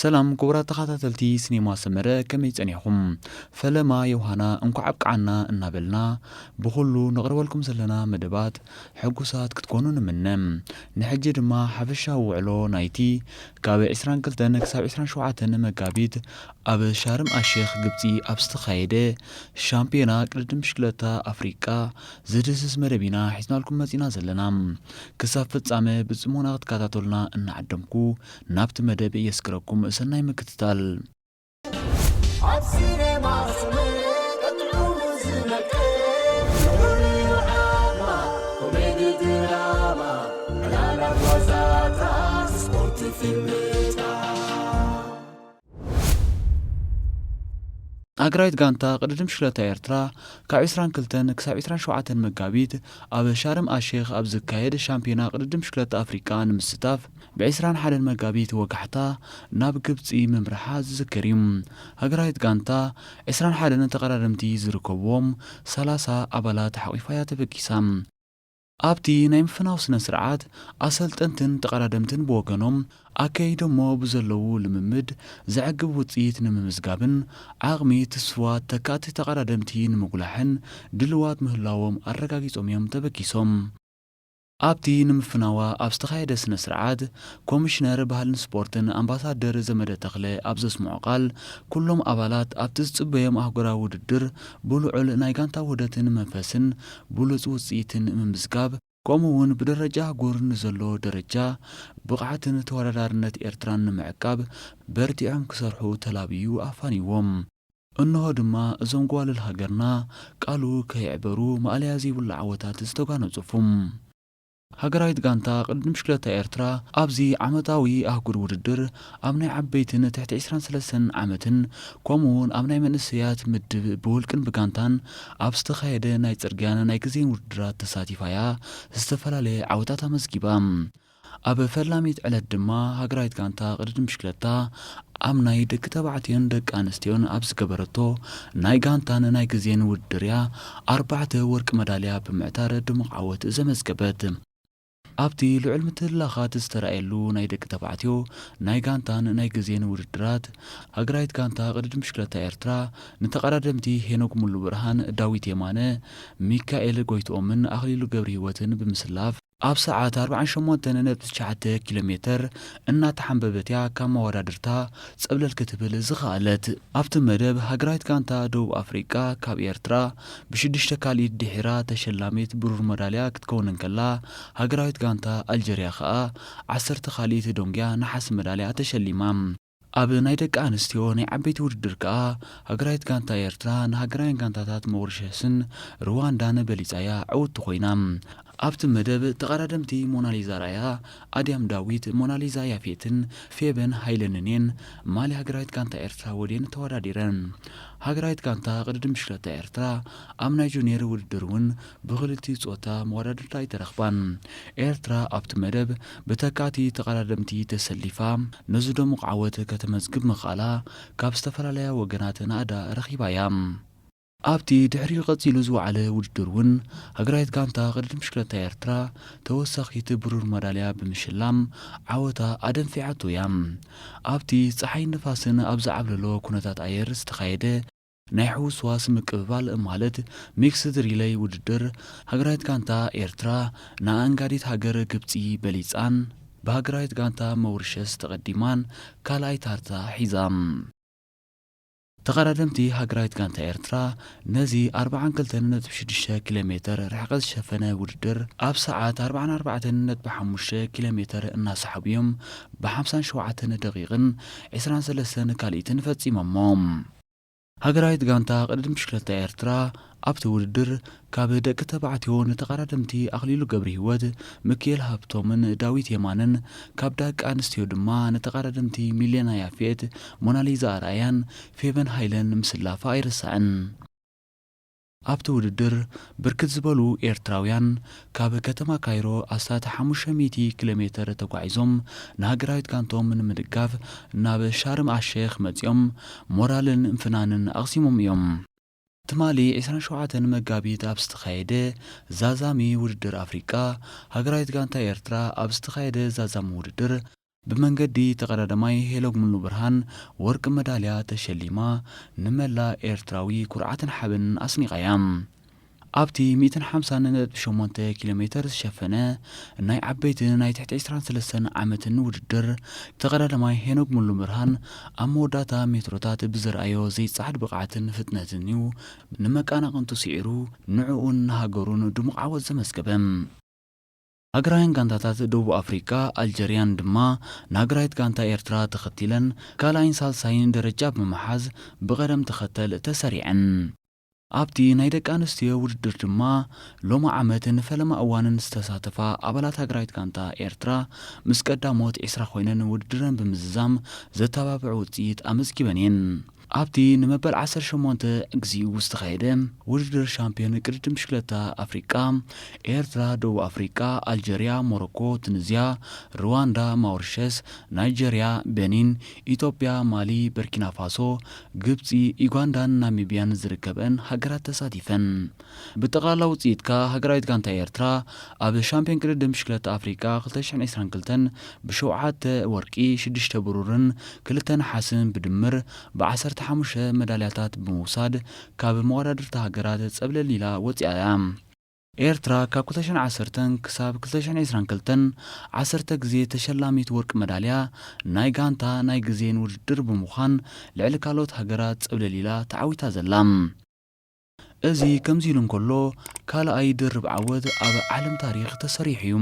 ሰላም ክቡራት ተኸታተልቲ ሲኔማ ሰመረ ከመይ ጸኒሕኩም ፈለማ ዮሃና እንኳዕ ኣብቅዓና እናበልና ብኩሉ ነቕርበልኩም ዘለና መደባት ሕጉሳት ክትኮኑ ንምነም ንሕጂ ድማ ሓፈሻዊ ውዕሎ ናይቲ ካብ 22 ክሳብ 27 መጋቢት ኣብ ሻርም ኣሼኽ ግብፂ ኣብ ዝተኻየደ ሻምፒዮና ቅድድም ብሽክለታ ኣፍሪቃ ዝድስስ መደቢና ሒዝናልኩም መፂና ዘለና ክሳብ ፍጻመ ብጽሞና ክትከታተሉና እናዓደምኩ ናብቲ መደብ የስክረኩም ሰናይ ምክትታል ኣገራዊት ጋንታ ቅድድም ብሽክለታ ኤርትራ ካብ 22 ክሳብ 27 መጋቢት ኣብ ሻርም ኣሼኽ ኣብ ዝካየድ ሻምፒዮና ቅድድም ብሽክለታ ኣፍሪቃ ንምስታፍ ብ21 መጋቢት ወጋሕታ ናብ ግብፂ ምምርሓ ዝዝከር እዩ። ሃገራዊት ጋንታ 21 ተቐዳደምቲ ዝርከብዎም 30 ኣባላት ሓቂፋያ ተበጊሳ ኣብቲ ናይ ምፍናው ስነ ስርዓት ኣሰልጠንትን ተቐዳደምትን ብወገኖም ኣካይዶሞ ብዘለዉ ልምምድ ዘዕግብ ውፅኢት ንምምዝጋብን ዓቕሚ ትስዋት ተካቲ ተቐዳደምቲ ንምጉላሕን ድልዋት ምህላዎም ኣረጋጊጾም እዮም ተበጊሶም ኣብቲ ንምፍናዋ ኣብ ዝተኻየደ ስነ ስርዓት ኮሚሽነር ባህልን ስፖርትን ኣምባሳደር ዘመደ ተኽለ ኣብ ዘስምዖ ቃል ኩሎም ኣባላት ኣብቲ ዝጽበዮም ኣህጉራዊ ውድድር ብልዑል ናይ ጋንታ ውህደትን መንፈስን ብሉፅ ውፅኢትን ምምዝጋብ ከምኡውን ብደረጃ ኣህጉር ንዘሎ ደረጃ ብቕዓትን ተወዳዳርነት ኤርትራን ንምዕቃብ በርቲዖም ክሰርሑ ተላብዩ ኣፋኒዎም እንሆ ድማ እዞም ጓልል ሃገርና ቃሉ ከይዕበሩ ማእልያ ዘይብሉ ዓወታት ዝተጓነጽፉም ሃገራዊት ጋንታ ቅድድም ብሽክለታ ኤርትራ ኣብዚ ዓመታዊ ኣህጉር ውድድር ኣብ ናይ ዓበይትን ትሕቲ 23 ዓመትን ከምኡውን ኣብ ናይ መንእሰያት ምድብ ብውልቅን ብጋንታን ኣብ ዝተኻየደ ናይ ጽርግያን ናይ ግዜን ውድድራት ተሳቲፋያ ዝተፈላለየ ዓወታት ኣመዝጊባ ኣብ ፈላሚት ዕለት ድማ ሃገራዊት ጋንታ ቅድድም ብሽክለታ ኣብ ናይ ደቂ ተባዕትዮን ደቂ ኣንስትዮን ኣብ ዝገበረቶ ናይ ጋንታን ናይ ግዜን ውድድርያ 4 ወርቂ መዳልያ ብምዕታር ድሙቕ ዓወት ዘመዝገበት ኣብቲ ልዑል ምትልላኻት ዝተረኣየሉ ናይ ደቂ ተባዕትዮ ናይ ጋንታን ናይ ግዜን ውድድራት ሃገራዊት ጋንታ ቅድድም ብሽክለታ ኤርትራ ንተቐዳደምቲ ሄኖክ ሙሉ ብርሃን ዳዊት የማነ ሚካኤል ጎይትኦምን ኣኽሊሉ ገብሪ ህይወትን ብምስላፍ ኣብ ሰዓት 48.9 ኪሎ ሜትር እናተሓንበበትያ ካብ መወዳድርታ ጸብለል ክትብል ዝኽኣለት ኣብቲ መደብ ሃገራዊት ጋንታ ደቡብ ኣፍሪቃ ካብ ኤርትራ ብ6 ካሊድ ድሒራ ተሸላሚት ብሩር መዳልያ ክትከውን እንከላ ሃገራዊት ጋንታ ኣልጀርያ ከዓ 10 ካሊድ ዶንግያ ነሓስ መዳልያ ተሸሊማ ኣብ ናይ ደቂ ኣንስትዮ ናይ ዓበይቲ ውድድር ከዓ ሃገራዊት ጋንታ ኤርትራ ንሃገራውያን ጋንታታት ሞሪሸስን ሩዋንዳን በሊጻያ ዕውቲ ኮይና ኣብቲ መደብ ተቐዳደምቲ ሞናሊዛ ራያ ኣድያም ዳዊት ሞናሊዛ ያፌትን ፌበን ሃይለንኔን ማሊ ሃገራዊት ጋንታ ኤርትራ ወዴን ተወዳዲረን ሃገራዊት ጋንታ ቅድድም ብሽክለታ ኤርትራ ኣብ ናይ ጁኒየር ውድድር እውን ብክልቲ ጾታ መወዳድርታ ይተረኽባን ኤርትራ ኣብቲ መደብ ብተካቲ ተቐዳደምቲ ተሰሊፋ ነዚ ድሙቕ ዓወት ከተመዝግብ ምኽኣላ ካብ ዝተፈላለያ ወገናት ናእዳ ረኺባ እያ ኣብቲ ድሕሪኡ ቀፂሉ ዝወዓለ ውድድር እውን ሃገራዊት ጋንታ ቅድድም ብሽክለታ ኤርትራ ተወሳኺት ብሩር መዳልያ ብምሽላም ዓወታ ኣደንፊዓቶ እያ ኣብቲ ፀሓይ ንፋስን ኣብ ዝዓብለሎ ኩነታት ኣየር ዝተኻየደ ናይ ሕውስዋስ ምቅብባል ማለት ሚክስድ ሪሌይ ውድድር ሃገራዊት ጋንታ ኤርትራ ንኣንጋዲት ሃገር ግብፂ በሊፃን ብሃገራዊት ጋንታ መውሪሸስ ተቐዲማን ካልኣይ ታርታ ሒዛ ተቐዳደምቲ ሃገራዊት ጋንታ ኤርትራ ነዚ 42.6 ኪሎ ሜትር ርሕቀት ዝሸፈነ ውድድር ኣብ ሰዓት 44.5 ኪሎ ሜትር እናሰሓቡ እዮም ብ57 ደቂቕን 23 ካሊእትን ፈጺሞሞም ሃገራዊት ጋንታ ቅድድም ብሽክለታ ኤርትራ ኣብቲ ውድድር ካብ ደቂ ተባዕትዮ ንተቐዳደምቲ ኣኽሊሉ ገብሪ ህይወት ሚካኤል ሃብቶምን ዳዊት የማንን ካብ ደቂ ኣንስትዮ ድማ ንተቐዳደምቲ ሚልየና ያፌት ሞናሊዛ ራያን ፌበን ሃይለን ምስላፋ ኣይርሳዕን ኣብቲ ውድድር ብርክት ዝበሉ ኤርትራውያን ካብ ከተማ ካይሮ ኣስታት 500 ኪሎ ሜትር ተጓዒዞም ንሃገራዊት ጋንቶም ንምድጋፍ ናብ ሻርም ኣሼኽ መጺኦም ሞራልን እንፍናንን ኣቕሲሞም እዮም ትማሊ 27 መጋቢት ኣብ ዝተኻየደ ዛዛሚ ውድድር ኣፍሪቃ ሃገራዊት ጋንታ ኤርትራ ኣብ ዝተኻየደ ዛዛሚ ውድድር ብመንገዲ ተቀዳዳማይ ሄሎግ ሙሉ ብርሃን ወርቂ መዳልያ ተሸሊማ ንመላ ኤርትራዊ ኩርዓትን ሓበን ኣስኒቃያ ኣብቲ 158 ኪሎሜትር ዝሸፈነ ናይ ዓበይቲ ናይ ትሕቲ 23 ዓመትን ውድድር ተቀዳዳማይ ሄኖክ ሙሉ ብርሃን ኣብ መወዳእታ ሜትሮታት ብዝረኣዮ ዘይፀዓድ ብቕዓትን ፍጥነትን እዩ ንመቃናቕንቱ ስዒሩ ንዕኡን ሃገሩን ድሙቕ ዓወት ዘመስገበ ሃገራውያን ጋንታታት ደቡብ ኣፍሪካ ኣልጀርያን ድማ ንሃገራዊት ጋንታ ኤርትራ ተኸቲለን ካልኣይን ሳልሳይን ደረጃ ብምሓዝ ብቐደም ተኸተል ተሰሪዐን ኣብቲ ናይ ደቂ ኣንስትዮ ውድድር ድማ ሎማ ዓመት ንፈለማ እዋንን ዝተሳተፋ ኣባላት ሃገራዊት ጋንታ ኤርትራ ምስ ቀዳሞት 20 ኮይነን ውድድረን ብምዝዛም ዘተባብዑ ውፅኢት ኣመዝጊበን እየን ኣብቲ ንመበል 18 ግዚኡ ዝተኻየደ ውድድር ሻምፒዮን ቅድድም ብሽክለታ ኣፍሪቃ ኤርትራ ደቡብ ኣፍሪቃ ኣልጀርያ ሞሮኮ ቱኒዝያ ሩዋንዳ ማውሪሸስ ናይጀርያ ቤኒን ኢትዮጵያ ማሊ በርኪና ፋሶ ግብፂ ዩጋንዳን ናሚቢያን ዝርከበን ሃገራት ተሳቲፈን ብጠቕላላ ውፅኢትካ ሃገራዊት ጋንታ ኤርትራ ኣብ ሻምፒዮን ቅድድም ብሽክለታ ኣፍሪቃ 2022 ብ7 ወርቂ 6 ብሩርን 2 ነሓስን ብድምር ብ10 5 መዳልያታት ብምውሳድ ካብ መወዳድርቲ ሃገራት ፀብለሊላ ወፂኣ ኤርትራ ካብ 2010 ክሳብ 2022 10 ግዜ ተሸላሚት ወርቂ መዳልያ ናይ ጋንታ ናይ ግዜን ውድድር ብምዃን ልዕሊ ካልኦት ሃገራት ፀብለሊላ ተዓዊታ ዘላ እዚ ከምዚ ኢሉ እንከሎ ካልኣይ ድርብ ዓወት ኣብ ዓለም ታሪክ ተሰሪሑ እዩ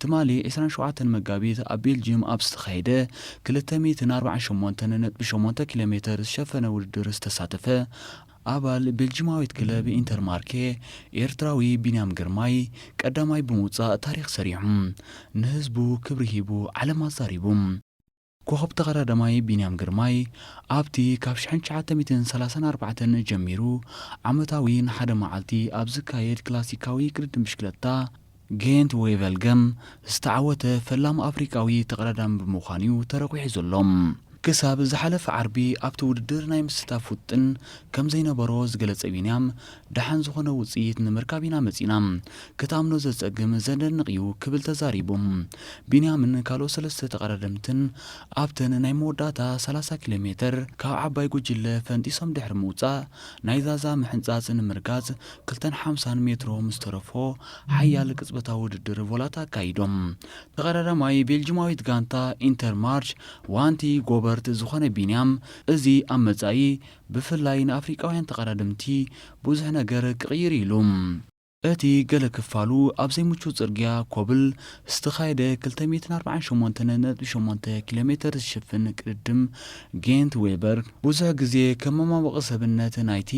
ትማሊ 27 መጋቢት ኣብ ቤልጅየም ኣብ ዝተኻየደ 248.8 ኪሎሜትር ዝሸፈነ ውድድር ዝተሳተፈ ኣባል ቤልጅማዊት ክለብ ኢንተርማርኬ ኤርትራዊ ቢንያም ግርማይ ቀዳማይ ብምውፃእ ታሪክ ሰሪሑ ንህዝቡ ክብሪ ሂቡ ዓለም ኣዛሪቡ ኮኸብ ተቀዳዳማይ ቢንያም ግርማይ ኣብቲ ካብ 1934 ጀሚሩ ዓመታዊ ንሓደ መዓልቲ ኣብ ዝካየድ ክላሲካዊ ቅድድም ብሽክለታ ጌንት ዌቨልገም ዝተዓወተ ፈላም ኣፍሪካዊ ተቀዳዳሚ ብምዃኑ ተረኺሑ ዘሎም ክሳብ ዝሓለፈ ዓርቢ ኣብቲ ውድድር ናይ ምስታፍ ውጥን ከም ዘይነበሮ ዝገለጸ ቢንያም ደሓን ዝኾነ ውፅኢት ንምርካቢና መጺና ክታምኖ ዘጸግም ዘደንቕ እዩ ክብል ተዛሪቡ ቢንያምን ካልኦት ሰለስተ ተቀዳደምትን ኣብተን ናይ መወዳእታ 30 ኪሎ ሜትር ካብ ዓባይ ጉጅለ ፈንጢሶም ድሕሪ ምውፃእ ናይ ዛዛ ምሕንጻጽ ንምርጋጽ 250 ሜትሮ ምስ ተረፎ ሓያል ቅጽበታዊ ውድድር ቮላታ ኣካይዶም ተቀዳዳማይ ቤልጅማዊት ጋንታ ኢንተርማርች ዋንቲ ጎበርት ዝኾነ ቢንያም እዚ ኣብ መጻኢ ብፍላይ ንኣፍሪቃውያን ተቀዳድምቲ ብዙሕ ነገር ክቕይር ኢሉ እቲ ገለ ክፋሉ ኣብ ዘይምቹው ጽርግያ ኮብል ዝተኻየደ 248.8 ኪሎ ሜትር ዝሽፍን ቅድድም ጌንት ዌበር ብዙሕ ግዜ ከም መማወቂ ሰብነት ናይቲ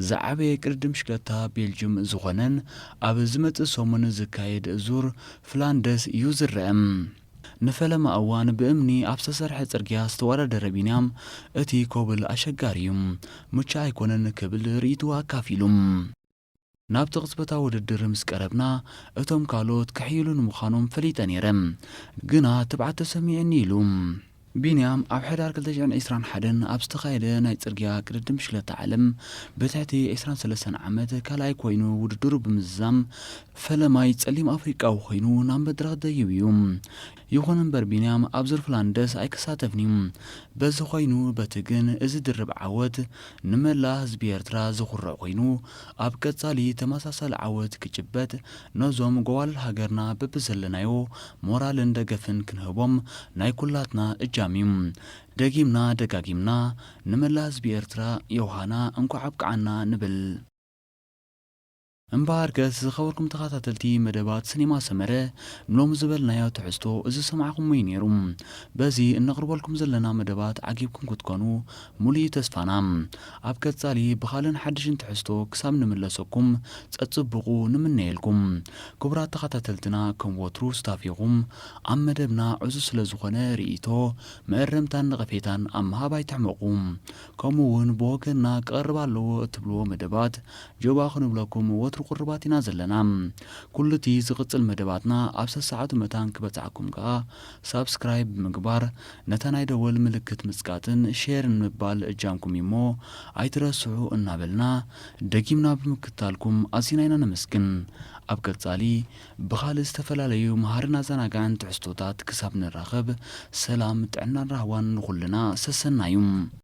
ዝዓበየ ቅድድም ብሽክለታ ቤልጅየም ዝኾነን ኣብ ዝመጽእ ሰሙን ዝካየድ ዙር ፍላንደስ እዩ ዝርአ ንፈለማ እዋን ብእምኒ ኣብ ዝተሰርሐ ጽርግያ ዝተወዳደረ ቢንያም እቲ ኮብል ኣሸጋሪ እዩ ምቹ ኣይኮነን ክብል ርእይቱ ኣካፊሉ ናብቲ ቅጽበታዊ ውድድር ምስ ቀረብና እቶም ካልኦት ክሕይሉ ንምዃኖም ፈሊጠ ነይረ ግና ትብዓት ተሰሚዐኒ ኢሉ ቢንያም ኣብ ሕዳር 2021 ኣብ ዝተኻየደ ናይ ጽርግያ ቅድድም ብሽክለታ ዓለም ብትሕቲ 23 ዓመት ካልኣይ ኮይኑ ውድድሩ ብምዝዛም ፈለማይ ጸሊም ኣፍሪቃዊ ኮይኑ ናብ መድረኽ ደይቡ እዩ ይኹን እምበር ቢንያም ኣብ ዙር ፍላንደስ ኣይክሳተፍኒ በዚ ኮይኑ በቲ ግን እዚ ድርብ ዓወት ንመላ ህዝቢ ኤርትራ ዝኹርዕ ኮይኑ ኣብ ቀጻሊ ተመሳሳሊ ዓወት ክጭበት ነዞም ጎዋልል ሃገርና በብዘለናዮ ሞራልን ደገፍን ክንህቦም ናይ ኩላትና እጃምዩ ደጊምና ደጋጊምና ንመላ ህዝቢ ኤርትራ የውሃና እንኳ ዓብቅዓና ንብል እምባርከስ ዝኸበርኩም ተኸታተልቲ መደባት ሲኒማ ሰመረ ምሎም ዝበልናዮ ትሕዝቶ እዚ ሰማዕኹም ወይ ነይሩ በዚ እነቕርበልኩም ዘለና መደባት ዓጊብኩም ክትኮኑ ሙሉእ ተስፋና ኣብ ቀጻሊ ብኻልን ሓድሽን ትሕዝቶ ክሳብ ንምለሰኩም ጸጽብቑ ንምነየልኩም ክቡራት ተኸታተልትና ከም ወትሩ ስታፊኹም ኣብ መደብና ዕዙ ስለ ዝኾነ ርእይቶ መእረምታን ነቐፌታን ኣብ ምሃባይ ትሕመቑ ከምኡውን ብወገንና ክቐርብ ኣለዎ እትብልዎ መደባት ጆባ ክንብለኩም ወትሩ ቁርባት ኢና ዘለና ኩሉቲ ዝቕጽል መደባትና ኣብ ሰዓቱ መታን ክበጽዓኩም ከኣ ሳብስክራይብ ምግባር ነታ ናይ ደወል ምልክት ምጽቃጥን ሼር ንምባል እጃምኩም እሞ ኣይትረስዑ እናበልና ደጊምና ብምክታልኩም ኣዚና ኢና ነመስግን ኣብ ቀጻሊ ብኻልእ ዝተፈላለዩ መሃርን ኣዘናጋዕን ትሕዝቶታት ክሳብ ንራኸብ ሰላም ጥዕናን ራህዋን ንኹልና ሰሰና እዩ።